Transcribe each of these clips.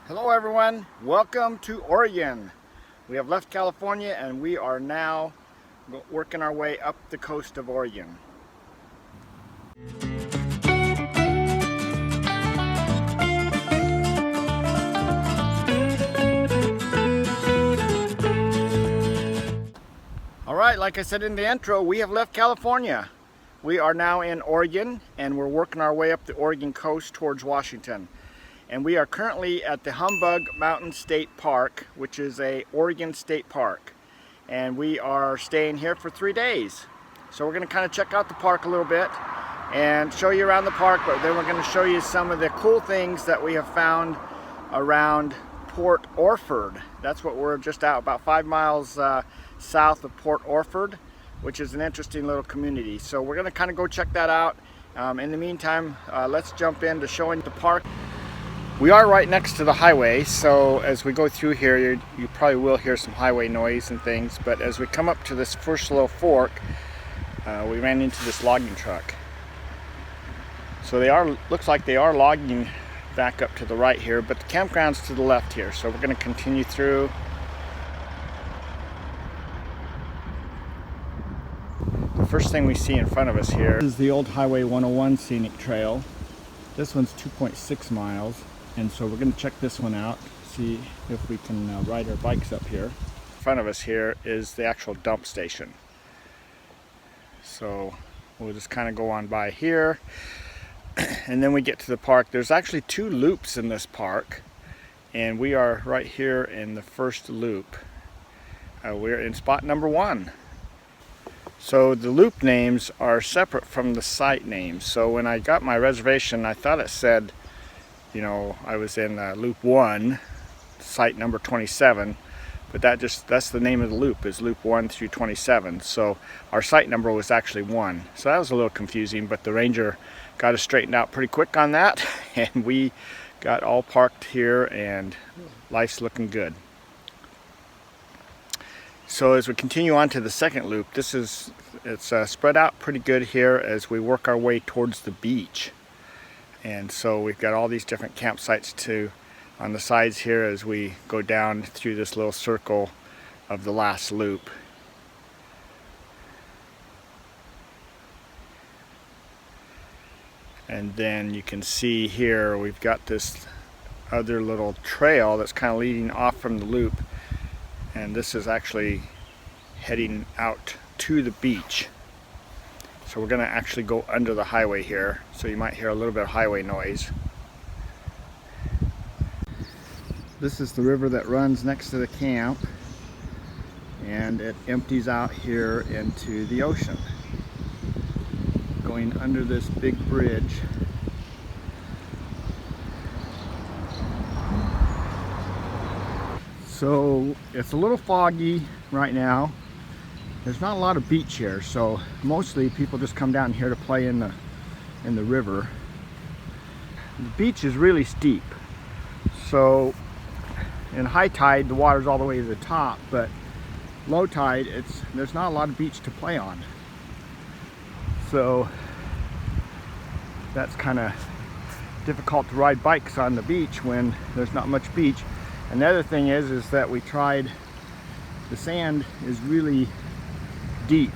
Hello everyone, welcome to Oregon. We have left California and we are now working our way up the coast of Oregon. Alright, like I said in the intro, we have left California. We are now in Oregon and we're working our way up the Oregon coast towards Washington. And we are currently at the HUMBUG State Park, which is a Oregon state park. And we are staying here for 3 days. So we're going to kind of check out the park a little bit and show you around the park, but then we're going to show you some of the cool things that we have found around Port Orford. That's what we're just out about 5 miles south of Port Orford, which is an interesting little community. So we're going to kind of go check that out. In the meantime, let's jump into showing the park. We are right next to the highway, so as we go through here, you probably will hear some highway noise and things, but as we come up to this first little fork, we ran into this logging truck. So looks like they are logging back up to the right here, but the campground's to the left here, so we're going to continue through. The first thing we see in front of us here is the old Highway 101 scenic trail. This one's 2.6 miles. And so we're going to check this one out, see if we can ride our bikes up here. In front of us here is the actual dump station. So we'll just kind of go on by here. And then we get to the park. There's actually 2 loops in this park. And we are right here in the first loop. We're in spot number 1. So the loop names are separate from the site names. So when I got my reservation, I thought it said, you know, I was in loop 1, site number 27, but that's the name of the loop, is loop 1 through 27. So our site number was actually 1. So that was a little confusing, but the ranger got us straightened out pretty quick on that, and we got all parked here and life's looking good. So as we continue on to the second loop, it's spread out pretty good here as we work our way towards the beach. And so we've got all these different campsites on the sides here as we go down through this little circle of the last loop. And then you can see here we've got this other little trail that's kind of leading off from the loop. And this is actually heading out to the beach. So we're going to actually go under the highway here, so you might hear a little bit of highway noise. This is the river that runs next to the camp, and it empties out here into the ocean, going under this big bridge. So it's a little foggy right now. There's not a lot of beach here, so mostly people just come down here to play in the river. The beach is really steep, so in high tide the water's all the way to the top, but low tide there's not a lot of beach to play on. So that's kind of difficult to ride bikes on the beach when there's not much beach. And the other thing is that we tried, the sand is really deep,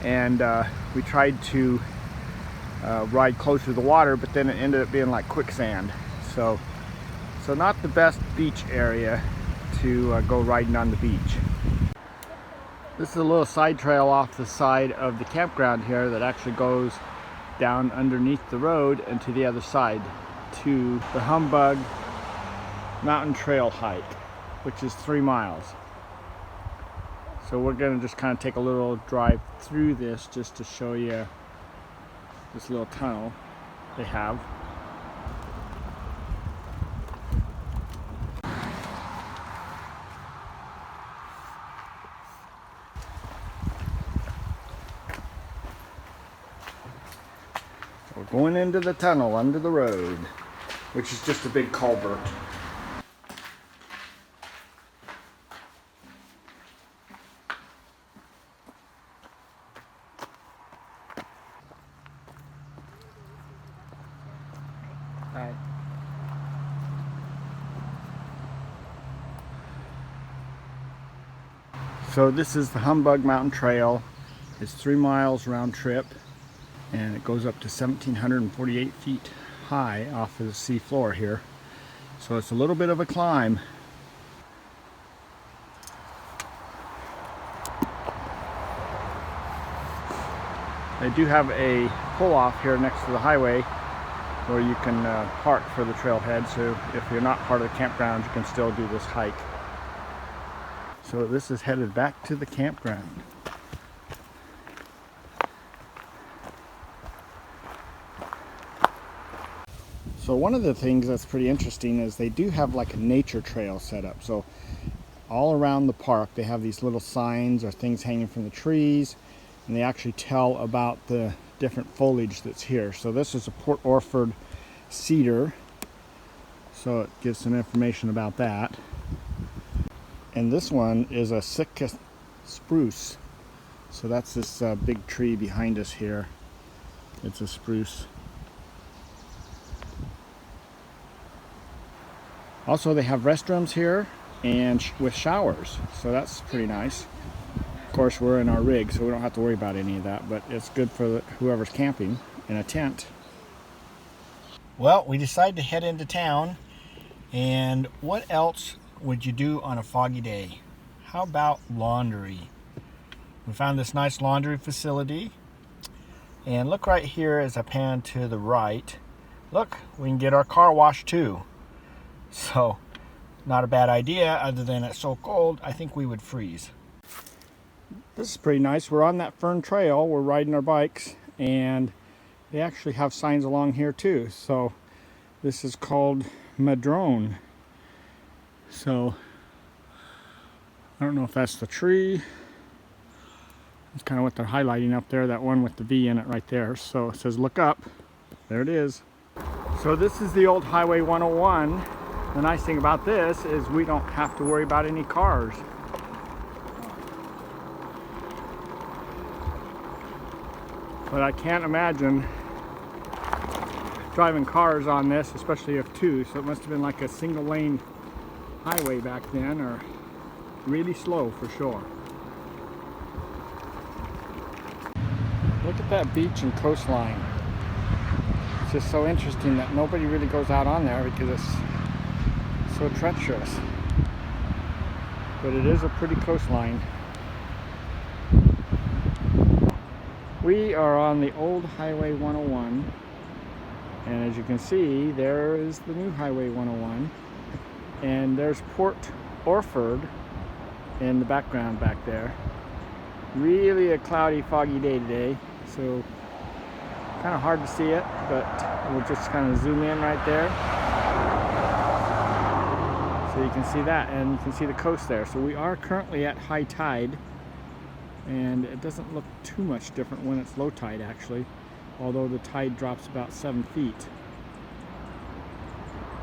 and we tried to ride closer to the water, but then it ended up being like quicksand. So not the best beach area to go riding on the beach. This is a little side trail off the side of the campground here that actually goes down underneath the road and to the other side to the Humbug Mountain Trail hike, which is 3 miles. So we're going to just kind of take a little drive through this just to show you this little tunnel they have. We're going into the tunnel under the road, which is just a big culvert. Hi. So this is the Humbug Mountain Trail. It's 3 miles round trip, and it goes up to 1,748 feet high off of the sea floor here. So it's a little bit of a climb. They do have a pull-off here next to the highway where you can park for the trailhead, so if you're not part of the campground, you can still do this hike. So this is headed back to the campground. So one of the things that's pretty interesting is they do have like a nature trail set up. So all around the park they have these little signs or things hanging from the trees, and they actually tell about the different foliage that's here. So this is a Port Orford cedar, so it gives some information about that. And this one is a Sitka spruce. So that's this big tree behind us here. It's a spruce. Also, they have restrooms here and with showers, so that's pretty nice. Of course, we're in our rig, so we don't have to worry about any of that, but it's good for whoever's camping in a tent. Well, we decided to head into town, and what else would you do on a foggy day? How about laundry? We found this nice laundry facility, and look right here as I pan to the right. Look, we can get our car washed too. So, not a bad idea, other than it's so cold, I think we would freeze. This is pretty nice. We're on that fern trail, we're riding our bikes, and they actually have signs along here too. So, this is called Madrone. So, I don't know if that's the tree. It's kind of what they're highlighting up there, that one with the V in it right there. So, it says look up. There it is. So, this is the old Highway 101. The nice thing about this is we don't have to worry about any cars. But I can't imagine driving cars on this, especially if two, so it must have been like a single lane highway back then, or really slow for sure. Look at that beach and coastline. It's just so interesting that nobody really goes out on there because it's so treacherous. But it is a pretty coastline. We are on the old Highway 101, and as you can see, there is the new Highway 101, and there's Port Orford in the background back there. Really a cloudy, foggy day today, so kind of hard to see it, but we'll just kind of zoom in right there. So you can see that, and you can see the coast there. So we are currently at high tide, and it doesn't look too much different when it's low tide actually, although the tide drops about 7 feet.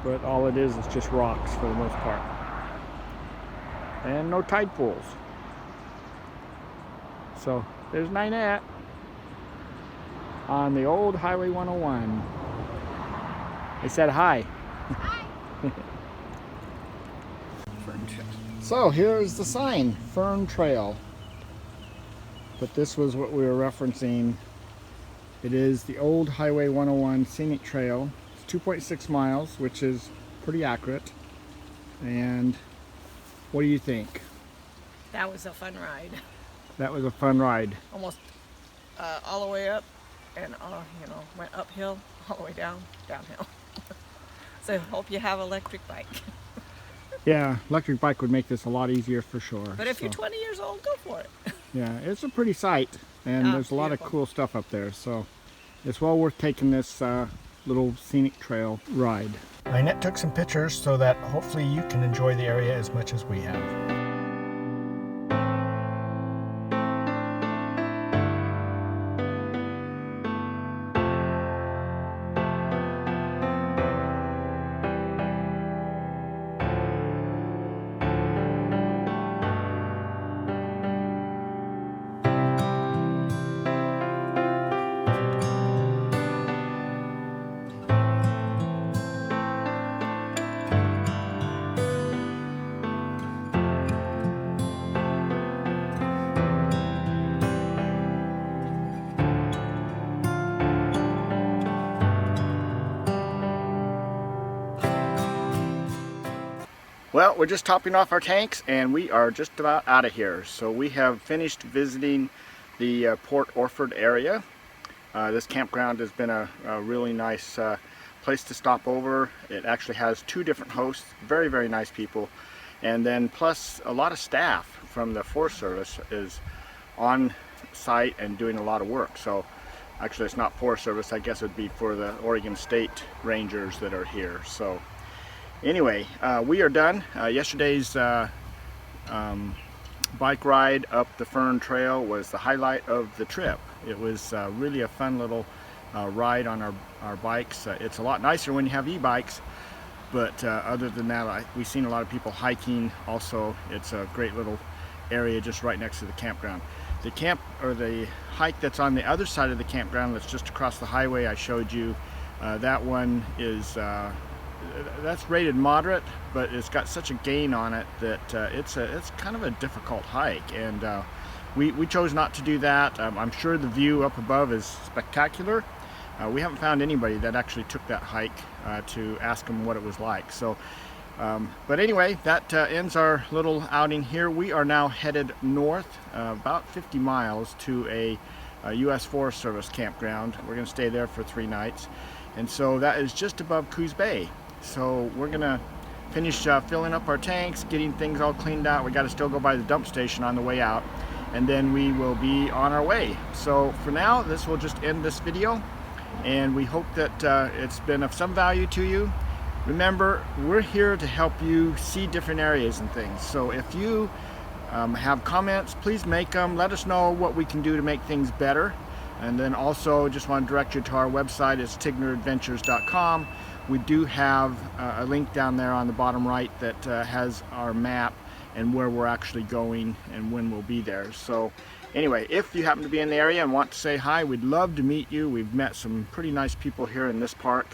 But all it is just rocks for the most part. And no tide pools. So there's Ninette on the old Highway 101. They said hi. Hi. So here's the sign, Fern Trail. But this was what we were referencing. It is the old Highway 101 scenic trail. It's 2.6 miles, which is pretty accurate. And what do you think? That was a fun ride. That was a fun ride. Almost all the way up, and went uphill, all the way downhill. So hope you have an electric bike. Yeah, electric bike would make this a lot easier for sure. But if you're 20 years old, go for it. Yeah, it's a pretty sight, and there's a lot of cool stuff up there, so it's well worth taking this little scenic trail ride. Ninette took some pictures so that hopefully you can enjoy the area as much as we have. Well, we're just topping off our tanks and we are just about out of here. So we have finished visiting the Port Orford area. This campground has been a really nice place to stop over. It actually has 2 different hosts, very, very nice people. And then plus a lot of staff from the Forest Service is on site and doing a lot of work. So actually it's not Forest Service, I guess it would be for the Oregon State Rangers that are here. So anyway, we are done. Yesterday's bike ride up the Fern Trail was the highlight of the trip. It was really a fun little ride on our bikes. It's a lot nicer when you have e-bikes, but other than that, we've seen a lot of people hiking. Also, it's a great little area just right next to the campground. The hike that's on the other side of the campground, that's just across the highway I showed you, that one is that's rated moderate, but it's got such a gain on it that it's kind of a difficult hike, and we chose not to do that. I'm sure the view up above is spectacular. We haven't found anybody that actually took that hike to ask them what it was like. So but anyway, that ends our little outing here. We are now headed north about 50 miles to a U.S. Forest Service campground. We're going to stay there for 3 nights, and so that is just above Coos Bay. So we're gonna finish filling up our tanks, getting things all cleaned out. We got to still go by the dump station on the way out, and then we will be on our way. So for now, this will just end this video, and we hope that it's been of some value to you. Remember, we're here to help you see different areas and things. So if you have comments, please make them. Let us know what we can do to make things better. And then also just want to direct you to our website. It's tigneradventures.com. We do have a link down there on the bottom right that has our map and where we're actually going and when we'll be there. So anyway, if you happen to be in the area and want to say hi, we'd love to meet you. We've met some pretty nice people here in this park.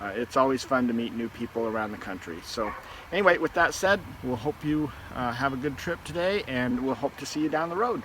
It's always fun to meet new people around the country. So anyway, with that said, we'll hope you have a good trip today, and we'll hope to see you down the road.